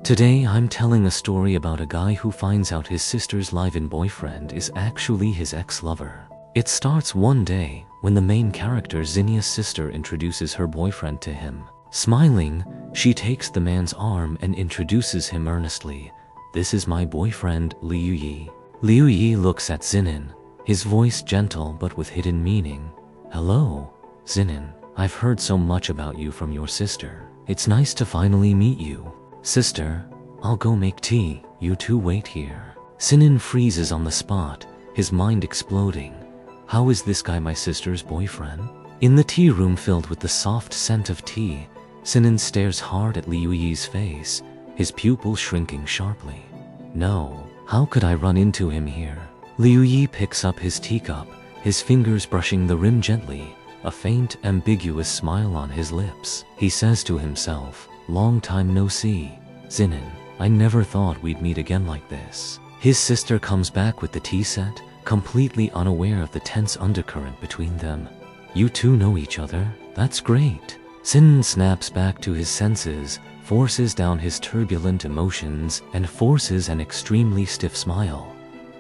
Today I'm telling a story about a guy who finds out his sister's live-in boyfriend is actually his ex-lover. It starts one day when the main character Zinnia's sister introduces her boyfriend to him. Smiling, she takes the man's arm and introduces him earnestly. "This is my boyfriend, Liu Yi." Liu Yi looks at Zinin, his voice gentle but with hidden meaning. "Hello, Zinin. I've heard so much about you from your sister. It's nice to finally meet you." "Sister, I'll go make tea. You two wait here." Zinin freezes on the spot, his mind exploding. How is this guy my sister's boyfriend? In the tea room filled with the soft scent of tea, Zinin stares hard at Liu Yi's face, his pupils shrinking sharply. "No, how could I run into him here?" Liu Yi picks up his teacup, his fingers brushing the rim gently, a faint, ambiguous smile on his lips. He says to himself, "Long time no see, Zinin. I never thought we'd meet again like this." His sister comes back with the tea set, completely unaware of the tense undercurrent between them. "You two know each other? That's great." Zinin snaps back to his senses, forces down his turbulent emotions, and forces an extremely stiff smile.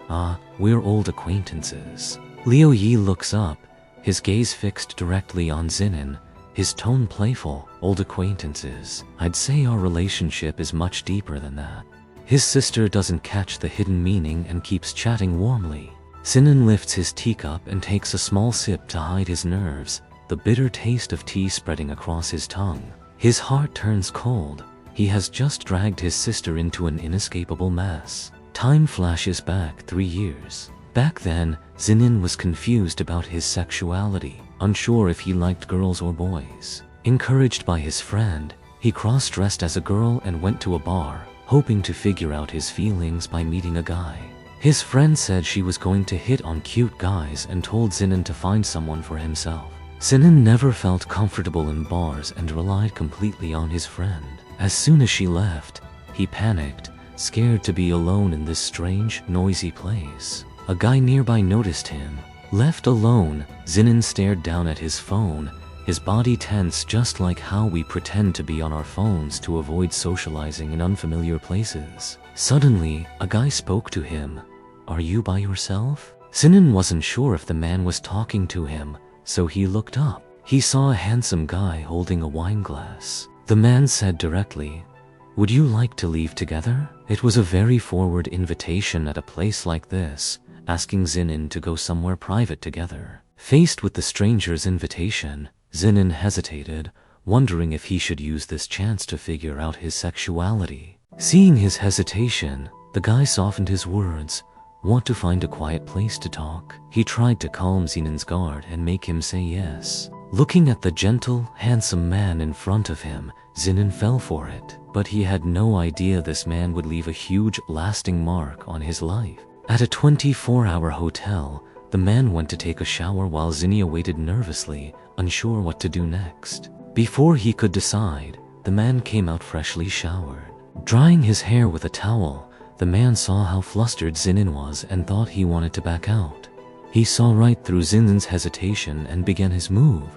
"Ah, we're old acquaintances." Liu Yi looks up, his gaze fixed directly on Zinin, his tone playful. "Old acquaintances? I'd say our relationship is much deeper than that." His sister doesn't catch the hidden meaning and keeps chatting warmly. Zinin lifts his teacup and takes a small sip to hide his nerves, the bitter taste of tea spreading across his tongue. His heart turns cold. He has just dragged his sister into an inescapable mess. Time flashes back 3 years. Back then, Zinin was confused about his sexuality, unsure if he liked girls or boys. Encouraged by his friend, he cross-dressed as a girl and went to a bar, hoping to figure out his feelings by meeting a guy. His friend said she was going to hit on cute guys and told Zinin to find someone for himself. Zinin never felt comfortable in bars and relied completely on his friend. As soon as she left, he panicked, scared to be alone in this strange, noisy place. A guy nearby noticed him. Left alone, Zinin stared down at his phone, his body tense just like how we pretend to be on our phones to avoid socializing in unfamiliar places. Suddenly, a guy spoke to him. "Are you by yourself?" Zinin wasn't sure if the man was talking to him, so he looked up. He saw a handsome guy holding a wine glass. The man said directly, "Would you like to leave together?" It was a very forward invitation at a place like this, asking Zinin to go somewhere private together. Faced with the stranger's invitation, Zinin hesitated, wondering if he should use this chance to figure out his sexuality. Seeing his hesitation, the guy softened his words. "Want to find a quiet place to talk?" He tried to calm Zinin's guard and make him say yes. Looking at the gentle, handsome man in front of him, Zinin fell for it. But he had no idea this man would leave a huge, lasting mark on his life. At a 24-hour hotel, the man went to take a shower while Zinnia waited nervously, unsure what to do next. Before he could decide, the man came out freshly showered. Drying his hair with a towel, the man saw how flustered Zinin was and thought he wanted to back out. He saw right through Zinin's hesitation and began his move.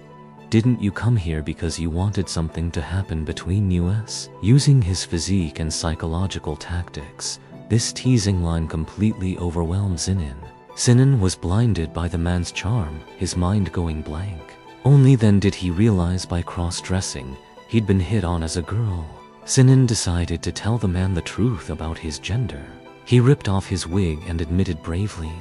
"Didn't you come here because you wanted something to happen between us?" Using his physique and psychological tactics, this teasing line completely overwhelmed Zinin. Zinin was blinded by the man's charm, his mind going blank. Only then did he realize by cross-dressing, he'd been hit on as a girl. Zinin decided to tell the man the truth about his gender. He ripped off his wig and admitted bravely,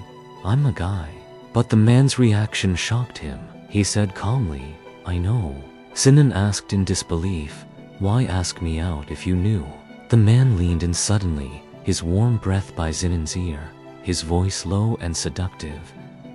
"I'm a guy." But the man's reaction shocked him. He said calmly, "I know." Zinin asked in disbelief, "Why ask me out if you knew?" The man leaned in suddenly, his warm breath by Zinin's ear, his voice low and seductive.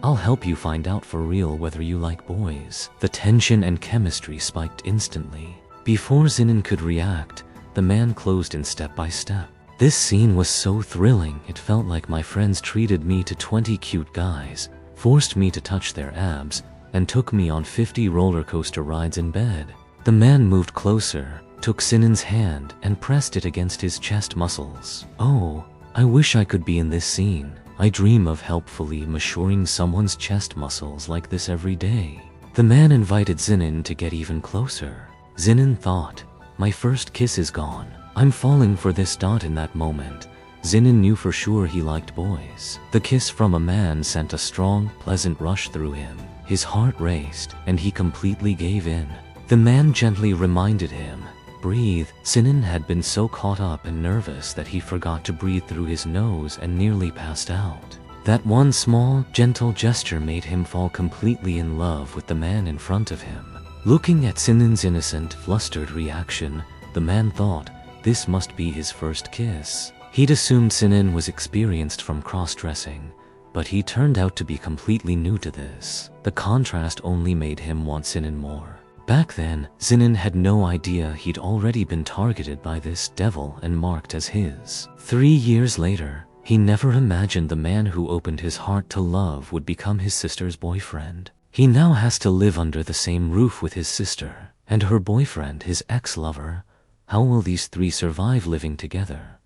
"I'll help you find out for real whether you like boys." The tension and chemistry spiked instantly. Before Zinin could react, the man closed in step by step. This scene was so thrilling, it felt like my friends treated me to 20 cute guys, forced me to touch their abs, and took me on 50 roller coaster rides in bed. The man moved closer, took Zinin's hand, and pressed it against his chest muscles. "Oh, I wish I could be in this scene. I dream of helpfully maturing someone's chest muscles like this every day." The man invited Zinin to get even closer. Zinin thought, "My first kiss is gone. I'm falling for this. In that moment, Zinin knew for sure he liked boys. The kiss from a man sent a strong, pleasant rush through him. His heart raced, and he completely gave in. The man gently reminded him, "Breathe." Zinin had been so caught up and nervous that he forgot to breathe through his nose and nearly passed out. That one small, gentle gesture made him fall completely in love with the man in front of him. Looking at Zinin's innocent, flustered reaction, the man thought, this must be his first kiss. He'd assumed Zinin was experienced from cross-dressing, but he turned out to be completely new to this. The contrast only made him want Zinin more. Back then, Zinin had no idea he'd already been targeted by this devil and marked as his. 3 years later, he never imagined the man who opened his heart to love would become his sister's boyfriend. He now has to live under the same roof with his sister and her boyfriend, his ex-lover. How will these three survive living together?